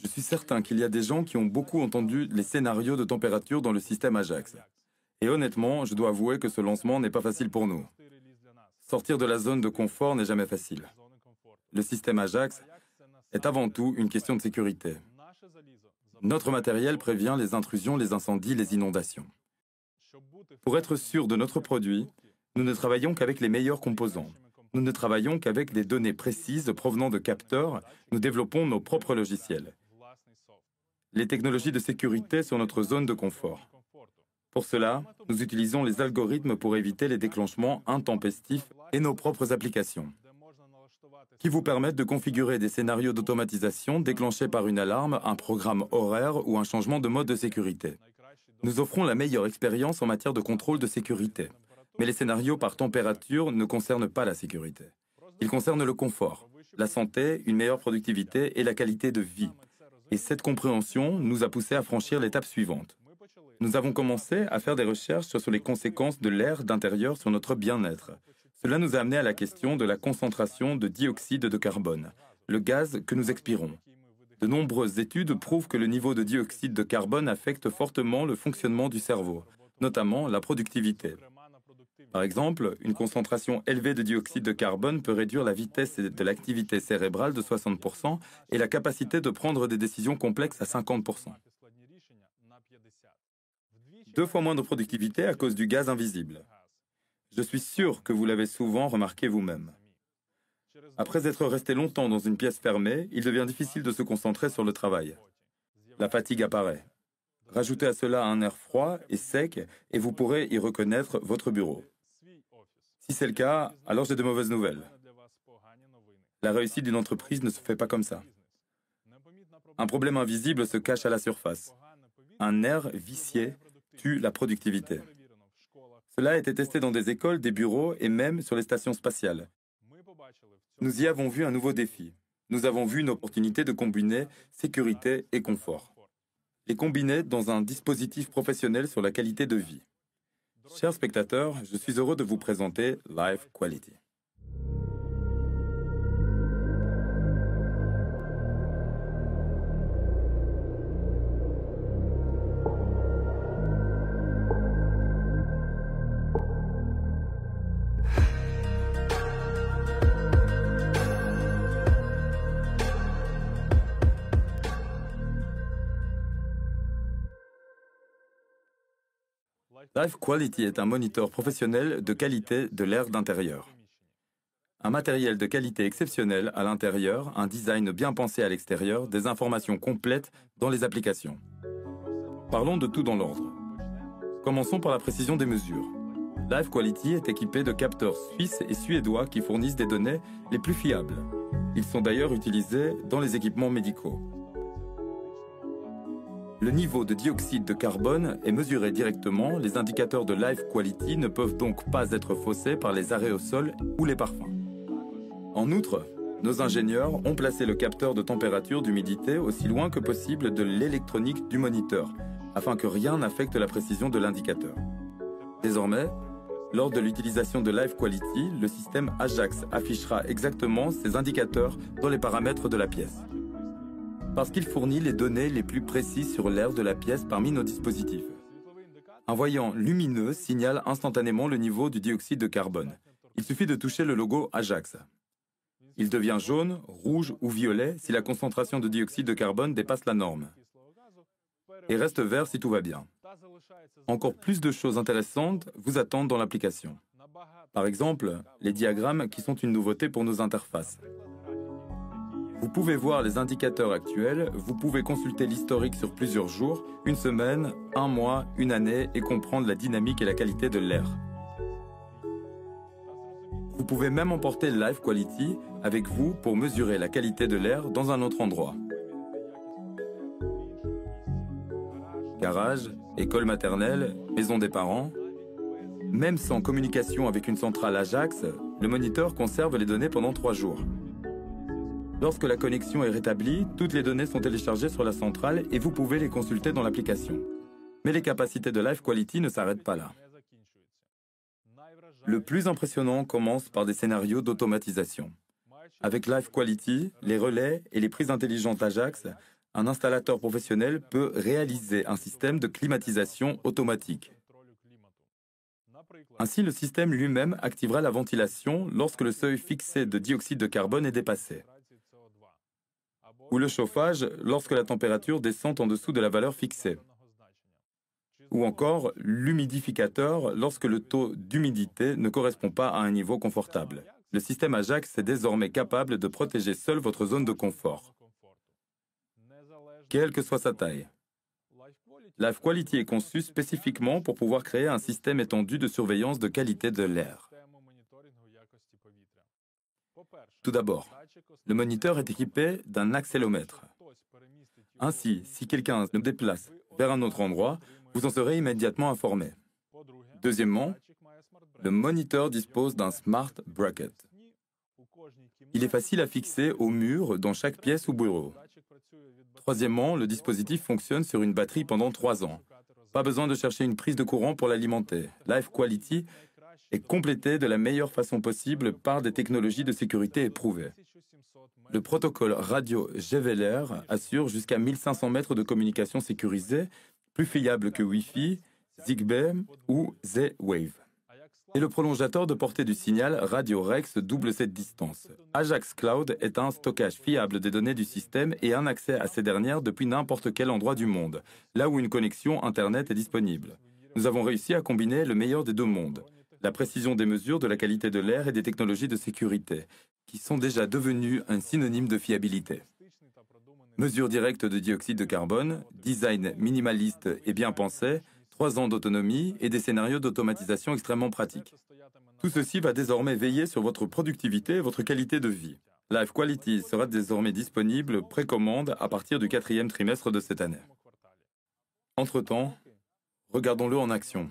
Je suis certain qu'il y a des gens qui ont beaucoup entendu les scénarios de température dans le système Ajax. Et honnêtement, je dois avouer que ce lancement n'est pas facile pour nous. Sortir de la zone de confort n'est jamais facile. Le système Ajax est avant tout une question de sécurité. Notre matériel prévient les intrusions, les incendies, les inondations. Pour être sûr de notre produit, nous ne travaillons qu'avec les meilleurs composants. Nous ne travaillons qu'avec des données précises provenant de capteurs. Nous développons nos propres logiciels. Les technologies de sécurité sont notre zone de confort. Pour cela, nous utilisons les algorithmes pour éviter les déclenchements intempestifs et nos propres applications, qui vous permettent de configurer des scénarios d'automatisation déclenchés par une alarme, un programme horaire ou un changement de mode de sécurité. Nous offrons la meilleure expérience en matière de contrôle de sécurité. Mais les scénarios par température ne concernent pas la sécurité. Ils concernent le confort, la santé, une meilleure productivité et la qualité de vie. Et cette compréhension nous a poussé à franchir l'étape suivante. Nous avons commencé à faire des recherches sur les conséquences de l'air d'intérieur sur notre bien-être. Cela nous a amené à la question de la concentration de dioxyde de carbone, le gaz que nous expirons. De nombreuses études prouvent que le niveau de dioxyde de carbone affecte fortement le fonctionnement du cerveau, notamment la productivité. Par exemple, une concentration élevée de dioxyde de carbone peut réduire la vitesse de l'activité cérébrale de 60% et la capacité de prendre des décisions complexes à 50%. 2 fois moins de productivité à cause du gaz invisible. Je suis sûr que vous l'avez souvent remarqué vous-même. Après être resté longtemps dans une pièce fermée, il devient difficile de se concentrer sur le travail. La fatigue apparaît. Rajoutez à cela un air froid et sec et vous pourrez y reconnaître votre bureau. Si c'est le cas, alors j'ai de mauvaises nouvelles. La réussite d'une entreprise ne se fait pas comme ça. Un problème invisible se cache à la surface. Un air vicié tue la productivité. Cela a été testé dans des écoles, des bureaux et même sur les stations spatiales. Nous y avons vu un nouveau défi. Nous avons vu une opportunité de combiner sécurité et confort. Et combiner dans un dispositif professionnel sur la qualité de vie. Chers spectateurs, je suis heureux de vous présenter Life Quality. Life Quality est un moniteur professionnel de qualité de l'air d'intérieur. Un matériel de qualité exceptionnelle à l'intérieur, un design bien pensé à l'extérieur, des informations complètes dans les applications. Parlons de tout dans l'ordre. Commençons par la précision des mesures. Life Quality est équipé de capteurs suisses et suédois qui fournissent des données les plus fiables. Ils sont d'ailleurs utilisés dans les équipements médicaux. Le niveau de dioxyde de carbone est mesuré directement, les indicateurs de Life Quality ne peuvent donc pas être faussés par les aérosols ou les parfums. En outre, nos ingénieurs ont placé le capteur de température d'humidité aussi loin que possible de l'électronique du moniteur, afin que rien n'affecte la précision de l'indicateur. Désormais, lors de l'utilisation de Life Quality, le système Ajax affichera exactement ces indicateurs dans les paramètres de la pièce. Parce qu'il fournit les données les plus précises sur l'air de la pièce parmi nos dispositifs. Un voyant lumineux signale instantanément le niveau du dioxyde de carbone. Il suffit de toucher le logo Ajax. Il devient jaune, rouge ou violet si la concentration de dioxyde de carbone dépasse la norme. Et reste vert si tout va bien. Encore plus de choses intéressantes vous attendent dans l'application. Par exemple, les diagrammes qui sont une nouveauté pour nos interfaces. Vous pouvez voir les indicateurs actuels, vous pouvez consulter l'historique sur plusieurs jours, une semaine, un mois, une année et comprendre la dynamique et la qualité de l'air. Vous pouvez même emporter Life Quality avec vous pour mesurer la qualité de l'air dans un autre endroit. Garage, école maternelle, maison des parents. Même sans communication avec une centrale Ajax, le moniteur conserve les données pendant 3 jours. Lorsque la connexion est rétablie, toutes les données sont téléchargées sur la centrale et vous pouvez les consulter dans l'application. Mais les capacités de Life Quality ne s'arrêtent pas là. Le plus impressionnant commence par des scénarios d'automatisation. Avec Life Quality, les relais et les prises intelligentes Ajax un installateur professionnel peut réaliser un système de climatisation automatique. Ainsi, le système lui-même activera la ventilation lorsque le seuil fixé de dioxyde de carbone est dépassé, ou le chauffage lorsque la température descend en dessous de la valeur fixée, ou encore l'humidificateur lorsque le taux d'humidité ne correspond pas à un niveau confortable. Le système Ajax est désormais capable de protéger seul votre zone de confort, quelle que soit sa taille. Life Quality est conçu spécifiquement pour pouvoir créer un système étendu de surveillance de qualité de l'air. Tout d'abord, le moniteur est équipé d'un accélomètre. Ainsi, si quelqu'un se déplace vers un autre endroit, vous en serez immédiatement informé. Deuxièmement, le moniteur dispose d'un Smart Bracket. Il est facile à fixer au mur dans chaque pièce ou bureau. Troisièmement, le dispositif fonctionne sur une batterie pendant 3 ans. Pas besoin de chercher une prise de courant pour l'alimenter. Life Quality est complété de la meilleure façon possible par des technologies de sécurité éprouvées. Le protocole radio GVLR assure jusqu'à 1500 mètres de communication sécurisée, plus fiable que Wi-Fi, Zigbee ou Z-Wave. Et le prolongateur de portée du signal Radio Rex double cette distance. Ajax Cloud est un stockage fiable des données du système et un accès à ces dernières depuis n'importe quel endroit du monde, là où une connexion Internet est disponible. Nous avons réussi à combiner le meilleur des deux mondes, la précision des mesures de la qualité de l'air et des technologies de sécurité, qui sont déjà devenues un synonyme de fiabilité. Mesures directes de dioxyde de carbone, design minimaliste et bien pensé, 3 ans d'autonomie et des scénarios d'automatisation extrêmement pratiques. Tout ceci va désormais veiller sur votre productivité et votre qualité de vie. Life Quality sera désormais disponible précommande à partir du 4e trimestre de cette année. Entre-temps, regardons-le en action.